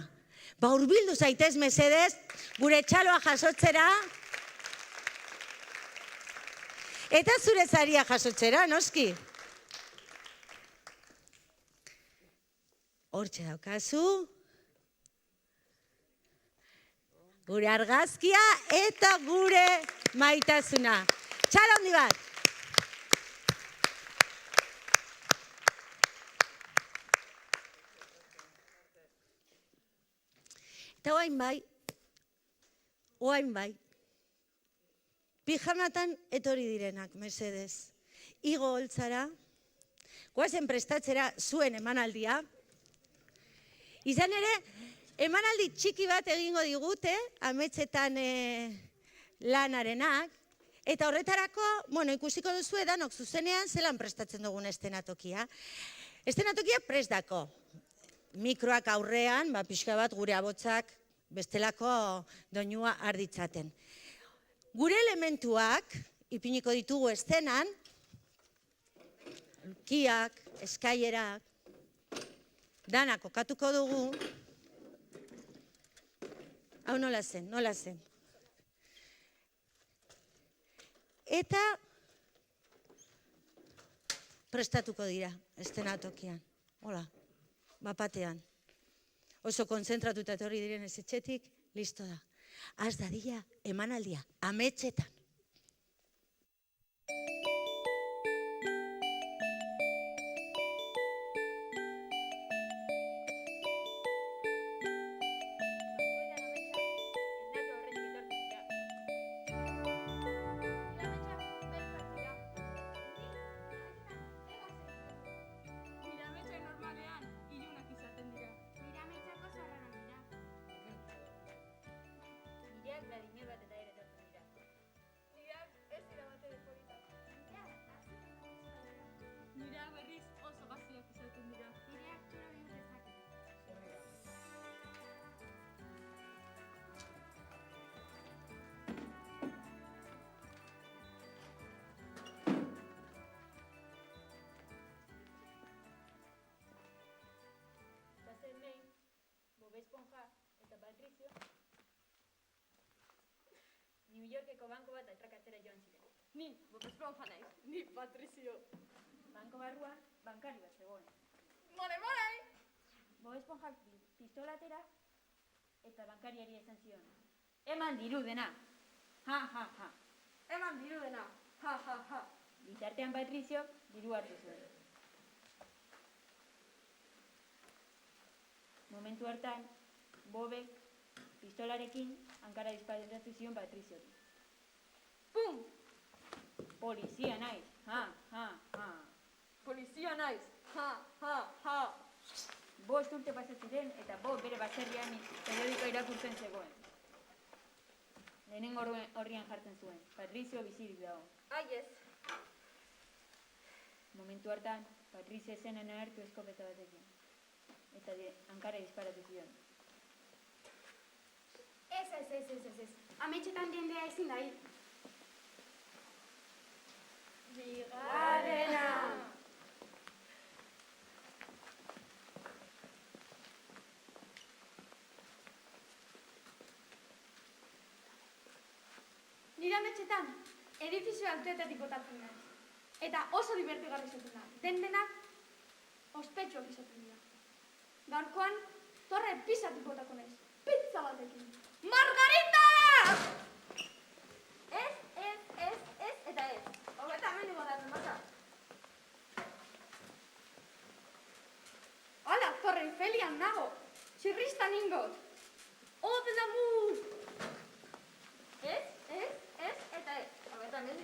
Hurbildu zaitez mesedez, gure txaloa jasotzera. Eta zure zaria jasotzera, noski. Hortxe daukazu. Gure argazkia eta gure maitasuna. Txalo handi bat. Eta oain bai, pijamatan etorri direnak, mesedez. Igo holtzara, guazen prestatzera zuen emanaldia. Izan ere, emanaldi txiki bat egingo digute, ametsetan lanarenak, eta horretarako, ikusiko duzu edanok zuzenean zelan prestatzen dugun estenatokia. Eszenatokia prest dako. Mikroak aurrean, pixka bat gure abotzak bestelako doinua arditzaten. Gure elementuak ipiniko ditugu eszenan, kiak, eskailerak, dana kokatuko dugu. Hau nola zen. Eta prestatuko dira eszenatokian. Hola, bapatean. Oso kontzentratuta etorri diren ez etxetik, listo da. Az dadila emanaldia, ametsetan. Nireak berriz oso gaziak izaten dira. Nireak txoro bihur dezake. Bazen behin, Bob Esponja eta Patricio New Yorkeko banko bat atrakatzera joan ziren. Ni, Bob Esponja naiz, ni Patricio. Banko barruan, bankari bat zegoen. Mole! Bob Esponjak pistola atera eta bankariari esan zion. Eman dirudena! Ha! Eman dirudena! Ha! Bitartean Patricio diru hartu zuen. Momentu hartan, Bobek pistolarekin hankara disparatu zion Patrizioti. Pum! Polizia naiz! Ha! Polizia naiz! Ha! 5 urte pasa ziren eta Bob bere baserrian periodikoa irakurtzen zegoen. Lehenengo horrian jartzen zuen. Patricio bizirik dago. Ai ez! Momentu hartan, Patricio ezenan agertu eskopeta batekin. Eta hankara disparatu zion. Ez. Ametxetan jendea ezin da hil. Bigarrena! Nire ametxetan, edifizio altuetatik botatzen da. Eta oso divertigarri izaten da. Denak ospetsuak izaten dira. Gaurkoan, torre pisatik botako naiz. Pizza batekin. Margarita! Ez, eta ez. Hogeta hemen botatzen bata. Hala, Torre Eiffelian nago. Txirristan ingot. Ode da mu! Ez, eta ez. Hogeta hemen.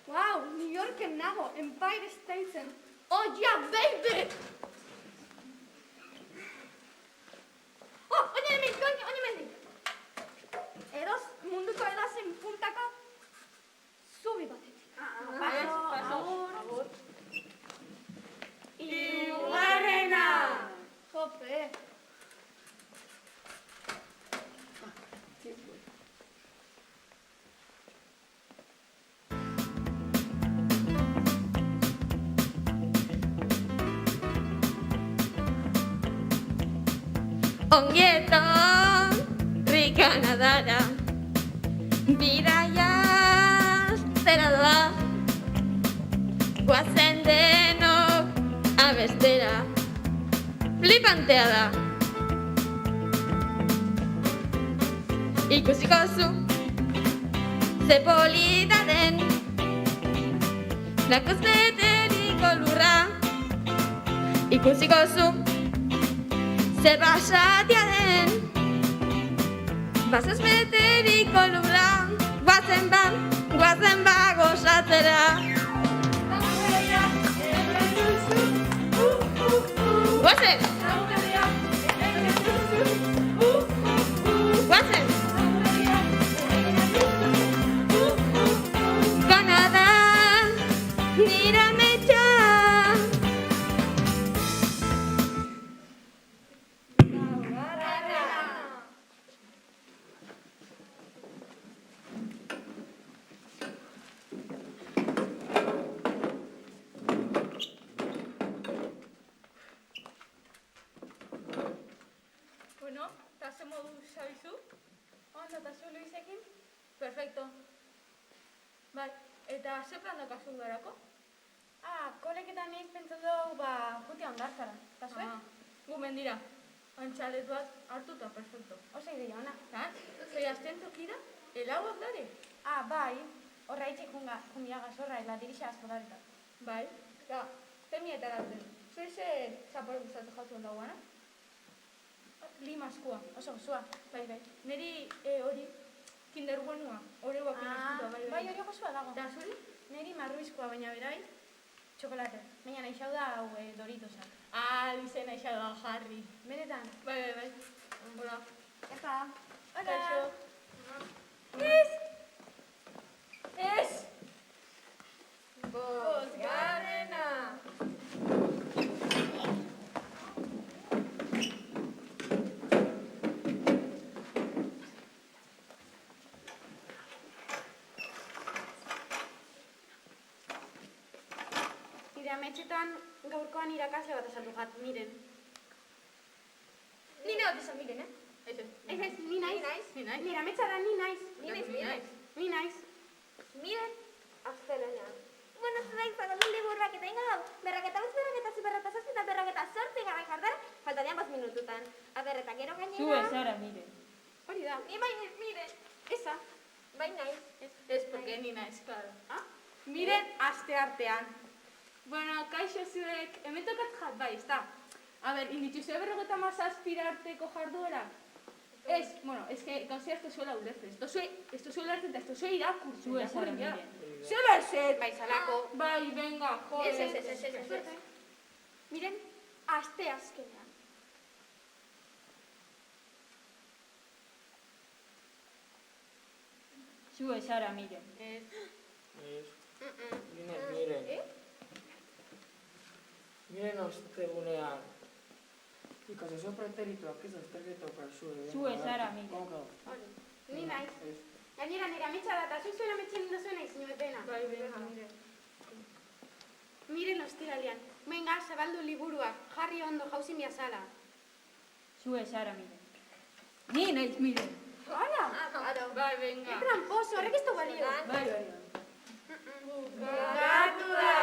Wow, New Yorken nago, Empire Statesen. Oh yeah, baby! Oh, oine hemendik. Munduko edozein puntako zubi batetik. Agur. Hirugarrena! Jope! Ongieto Rikanadara Bidaia zera da Guazen denok abestera Flipantea da Ikusiko zu Ze polita den Lakuz beteriko lurra Ikusiko zu Ze basatia den Basaz beteriko lurra Guazen ba gozatzera Guazen! Guazen! Kanada nire ametsa. Bueno, eta ze modu zabizu? Ondo, eta zu Luisekin? Perfecto. Bai, eta ze plan daukazu udarako? Koleketan nik pentsatu dugu, jutia ondartzara. Eta zuen? Gu mendira. Antxalet bat hartuta, perfecto. Oso ideia ona. Zei azten tokira, elauak dare? Bai, horra itxik jungia gazorra, eta dirixa asko dareta. Bai, eta temietara zen. Zue ze zapar gustatu jatu ondagoana? Limaskua, oso gozua. Bai. Neri hori kinderbuenua, hori guakin astuta, bai. Bai, hori gozua dago. Eta zuri? Neri marruizkoa, baina berai, txokolate. Baina nahi xau da hau Doritosa. Dizen aixa da jarri. Benetan? Bai. Hola. Eta. Kaixo. Ez! Bosgarrena! Nire ametxetan gaurkoan irakasle bat esaldu jat, miren. Ni nahi esan miren, Ez, ni naiz. Nire ametxa da ni naiz. Ni naiz. Miren, aztelena. Bueno, zera izango du liburrak eta ingo dau. Berraketa bez, berraketa zi, berraketa zazpi eta berraketa sortzi gara jartar, faltadian 5 minututan. Aber, eta gero gainera... Zu ez ara, mire. Hori da. Ni bai naiz, mire. Eza. Bai naiz. Ez, porque ni naiz, claro. Miren aste artean. Bueno, kaixo zuek, hemen tokat jat bai, ezta? A ber, indituzue 57 arteko jarduera? Ez, bueno, ez que gauzea ez duzuela ulertzen. Ez duzuela ulertzen eta ez duzue irakurtzen. Zu ez ara, miren. Zela eset! Bai, salako. Bai, venga, joder. Ez. Miren, aste azkenean. Zu ez ara, miren. Miren ostegunean. Ikasozio preterituak ez azterketok alzu. Zu ez ara, miren. Ni naiz. Gainera nire ametsa da, eta zuzuen ametxen duzuen aiz nimetena. Bai, venga, mire. Miren ostiralean. Venga, zabaldu liburuak, jarri ondo jauzin biazala. Zu ez ara, miren. Ni naiz, mire. Hala? Bai, venga. Tramposo, horrek ez du balio. Bai. Bukatu da!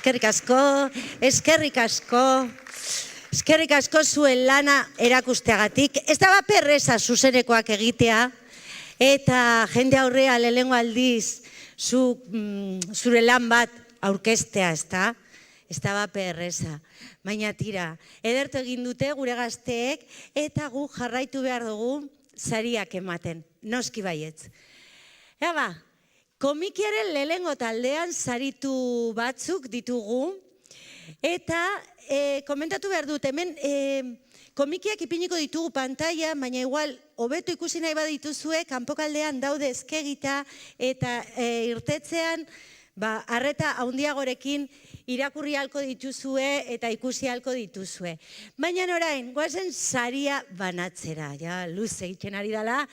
Eskerrik asko zuen lana erakusteagatik. Ez da perreza zuzenekoak egitea, eta jende aurrea lehenengo aldiz zure lan bat aurkeztea, ez da? Ez da perreza. Baina tira, edertu egin dute gure gazteek, eta gu jarraitu behar dugu sariak ematen, noski baietz. Eba, komikiaren lehenengo taldean saritu batzuk ditugu, eta komentatu behar dut, hemen komikiak ipiniko ditugu pantaia, baina igual hobeto ikusi nahi badituzue, kanpokaldean daude eskegita eta irtetzean, arreta handiagorekin irakurri halko dituzue eta ikusi halko dituzue. Baina orain, goazen saria banatzera, ja, luze egiten ari dela.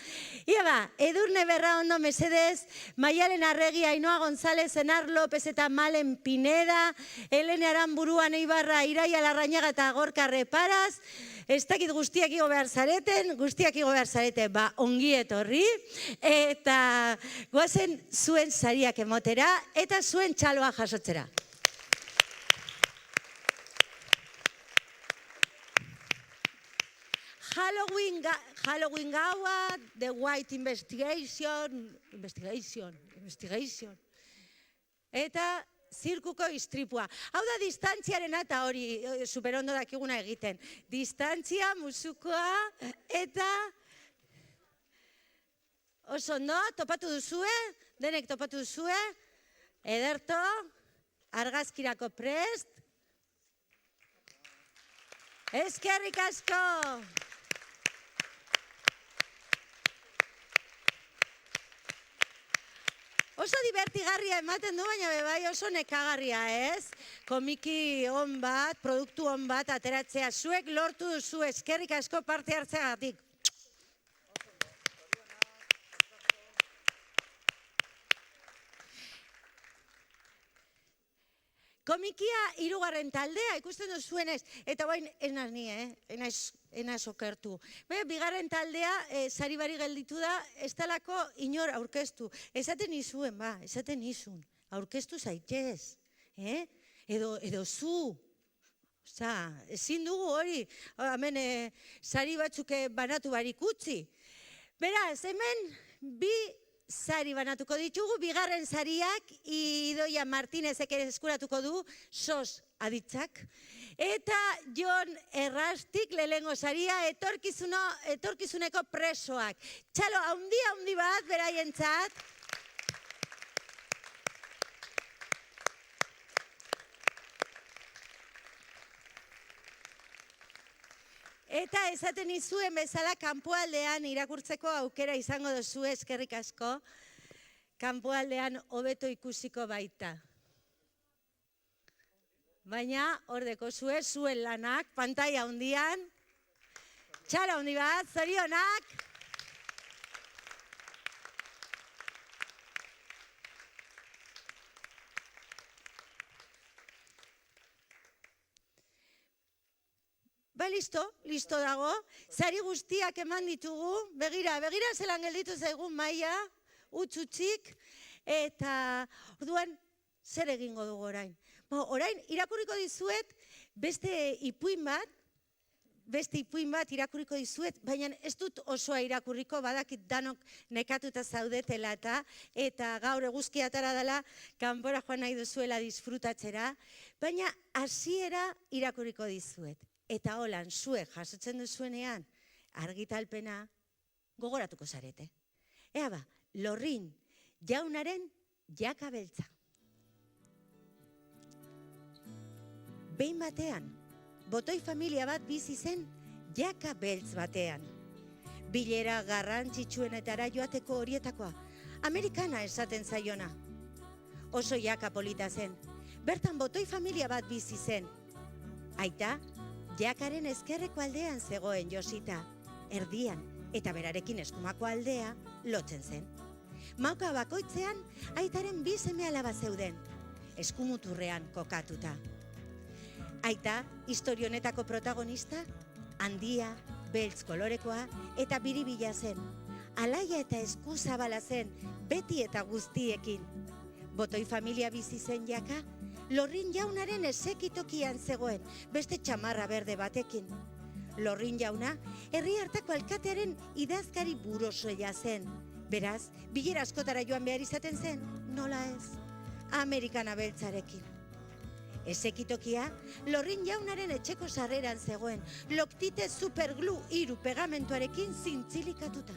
Ia ba, Edurne Berraondo mesedez, Maialen Arregi, Ainhoa González, Enar López eta Malen Pineda, Elene Aranburuan Eibarra, Iraia Larrañaga eta Gorka Reparaz, ez dakit guztiak igo behar zareten, ba, ongi etorri, eta goazen zuen sariak emotera, eta zuen txaloa jasotzera. Halloween gaua, The White Investigation, eta zirkuko istripua. Hau da distantziarena eta hori superondo dakiguna egiten. Distantzia, musukoa, eta oso ondo, topatu duzue, denek topatu duzue, ederto, argazkirako prest. Eskerrik asko! Oso divertigarria ematen du, baina bai oso nekagarria, ez? Komiki on bat, produktu on bat ateratzea. Zuek lortu duzu, eskerrik asko parte hartzeagatik. Komikia 3. taldea, ikusten duzuenez, eta bain, enaz ni, enaz okertu. Bigarren taldea, sari bari gelditu da, ez talako inor aurkeztu. Esaten izuen, esaten izun, aurkeztu zaitez, edo zu. Osa, ezin dugu hori, hemen sari batzuk banatu barik utzi. Beraz, hemen bi sari banatuko ditugu, bigarren sariak Idoia Martinezek eskuratuko du, sos aditzak. Eta Jon Errastik lehengo saria etorkizuneko presoak. Txalo, haundi bat, beraientzat. Eta esaten izuen bezala kanpoaldean irakurtzeko aukera izango duzu, eskerrik asko. Kanpoaldean hobeto ikusiko baita. Baina hor deko zuen lanak, pantaila handian. Txalo handi bat, zorionak. Listo dago. Sari guztiak eman ditugu. Begira zelan gelditu zaigun maila, utxutxik, eta orduan zer egingo dugu orain. Orain irakurriko dizuet beste ipuin bat irakurriko dizuet, baina ez dut osoa irakurriko, badakit danok nekatuta zaudetela eta gaur eguzkia atara dela, kanpora joan nahi duzuela disfrutatzera, baina hasiera irakurriko dizuet. Eta holan, zuek jasotzen duzuenean, argitalpena gogoratuko zarete. Ea ba, Lorrin jaunaren jaka beltza. Behin batean, botoi familia bat bizi zen jaka beltz batean. Bilera garrantzitsuenetara joateko horietakoa, Amerikana esaten zaiona. Oso jaka polita zen, bertan botoi familia bat bizi zen. Aita, jakaren ezkerreko aldean zegoen Josita, erdian eta berarekin eskumako aldea lotzen zen. Mauka bakoitzean aitaren 2 seme-alaba zeuden, eskumuturrean kokatuta. Aita, historionetako protagonista, handia, beltz kolorekoa eta biribila zen. Alaia eta eskuzabala zen, beti eta guztiekin. Botoi familia bizi zen jaka, Lorrin jaunaren esekitokian zegoen, beste txamarra berde batekin. Lorrin jauna, herri hartako alkatearen idazkari burosoia zen. Beraz, bilera askotara joan behar izaten zen, nola ez, Amerikana beltzarekin. Esekitokia, Lorrin jaunaren etxeko sarreran zegoen, Loctite Superglue 3 pegamentuarekin zintzilikatuta.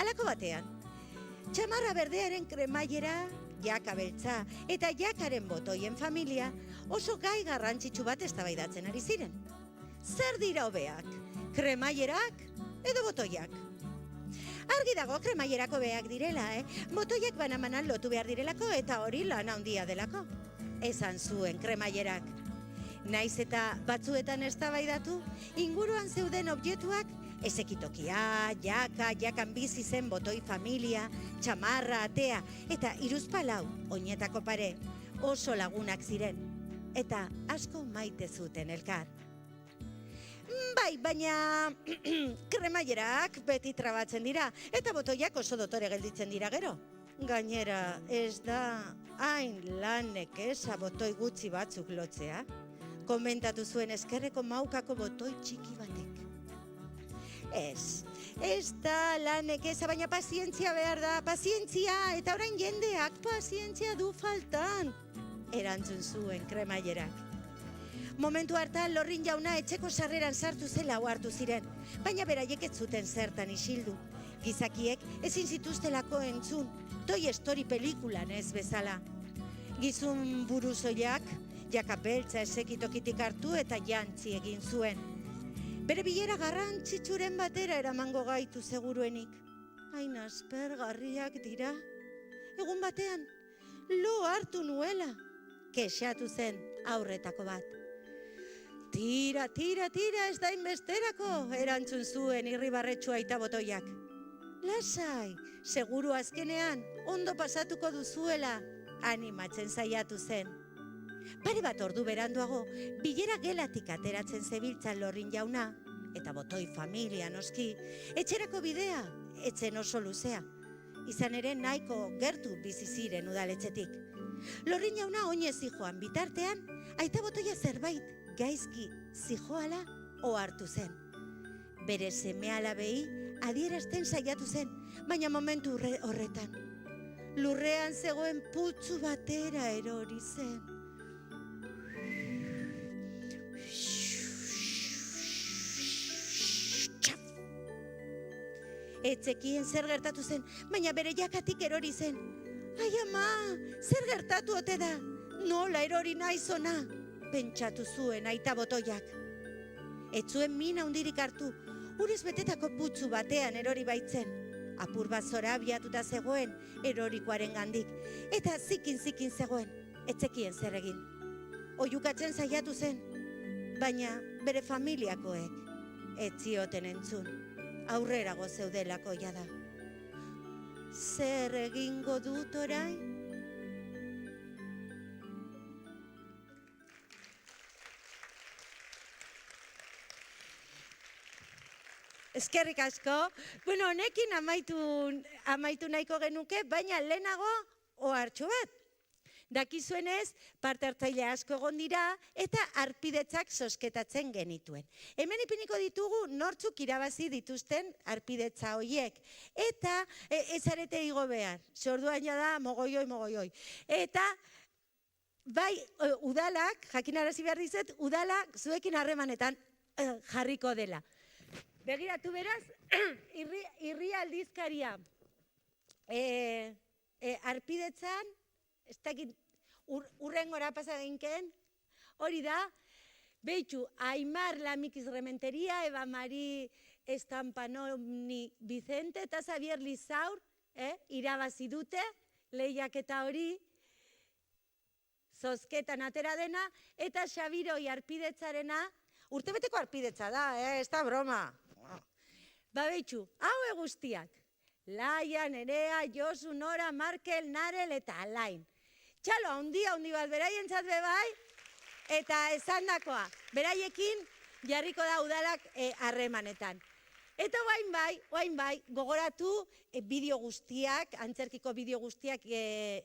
Halako batean, txamarra berdearen kremaiera, jaka beltza eta jakaren botoien familia oso gai garrantzitsu bat eztabaidatzen ari ziren. Zer dira hobeak? Kremaierak edo botoiak? Argi dago kremaierako hobeak direla, botoiak banamanan lotu behar direlako eta hori lan handia delako. Esan zuen kremaierak. Naiz eta batzuetan eztabaidatu, inguruan zeuden objektuak esekitokia, jakan bizi zen botoi familia, txamarra, atea, eta hiruzpalau oinetako pare oso lagunak ziren, eta asko maite zuten elkar. Bai, baina kremaierak beti trabatzen dira, eta botoiak oso dotore gelditzen dira gero. Gainera, ez da hain lanek eza botoi gutxi batzuk lotzea, komentatu zuen ezkerreko maukako botoi txiki batek. Ez da lanek eza, baina pazientzia behar da, pazientzia, eta orain jendeak pazientzia du faltan, erantzun zuen kremaierak. Momentu hartan Lorrin jauna etxeko sarreran sartu zela ohartu ziren, baina beraiek ez zuten zertan isildu. Gizakiek ezin zituztelako entzun, Toy Story pelikulan ez bezala. Gizun buruzoiak, jaka beltza esekitokitik hartu eta jantzi egin zuen. Bere bilera garrantzitsuren batera eramango gaitu seguruenik. Hain aspergarriak dira, egun batean, lo hartu nuela, kexatu zen aurretako bat. Tira, ez da inbesterako, erantzun zuen irribarretxu aita botoiak. Lasai, seguru azkenean, ondo pasatuko duzuela, animatzen saiatu zen. Pare bat ordu beranduago, bilera gelatik ateratzen zebiltzan Lorrin jauna, eta botoi familia noski, etxerako bidea, etzen oso luzea. Izan ere nahiko gertu bizi ziren udaletxetik. Lorrin jauna oinez zijoan bitartean, aita botoia zerbait gaizki zijoala ohartu zen. Bere seme-alabei adierazten saiatu zen, baina momentu horretan. Lurrean zegoen putzu batera erori zen. Etzekien zer gertatu zen, baina bere jakatik erori zen. Ai ama, zer gertatu ote da? Nola erori naizona? Pentsatu zuen aita botoiak. Ez zuen min handirik hartu, urez betetako putzu batean erori baitzen. Apur bat zora abiatuta zegoen erorikoaren gandik, eta zikin zegoen, etzekien zer egin. Oiukatzen saiatu zen, baina bere familiakoek ez zioten entzun. Aurrerago zeudelako jada. Zer egingo dut orain? Eskerrik asko. Bueno, honekin amaitu nahiko genuke, baina lehenago ohartxo bat. Dakizuenez, parte hartzaile asko egon dira eta harpidetzak zozketatzen genituen. Hemen ipiniko ditugu nortzuk irabazi dituzten harpidetza horiek. Eta ez arete igo behar, zorduan jada mogoioi. Eta bai, udalak, jakinarazi behar dizet, udalak zuekin harremanetan jarriko dela. Begiratu beraz, irri aldizkaria harpidetzan, ez dakit urrengora pasa ginken, hori da, behitxu, Aimar Lamikiz Rementeria, Eva Mari Estampanoni Vicente eta Xavier Lizaur, irabazi dute, lehiaketa hori, zozketan atera dena, eta Xabiroi harpidetzarena, urtebeteko harpidetza da, ez da broma. Ba behitxu, hau guztiak, Laia, Nerea, Josu, Nora, Markel, Narel eta Alain. Txalo, handi bat beraientzat bai, eta esandakoa, beraiekin jarriko da udalak harremanetan. Eta oain bai, gogoratu bideo guztiak, antzerkiko bideo guztiak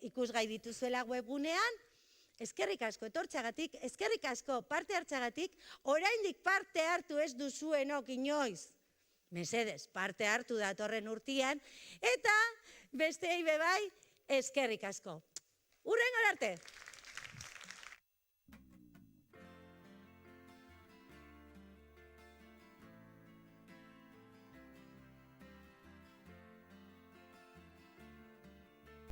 ikusgai dituzuela webgunean. Eskerrik asko etortxagatik, eskerrik asko parte hartxagatik, oraindik parte hartu ez duzuenok inoiz. Mesedez, parte hartu datorren urtean, eta besteei bai, eskerrik asko. Hurrengora arte!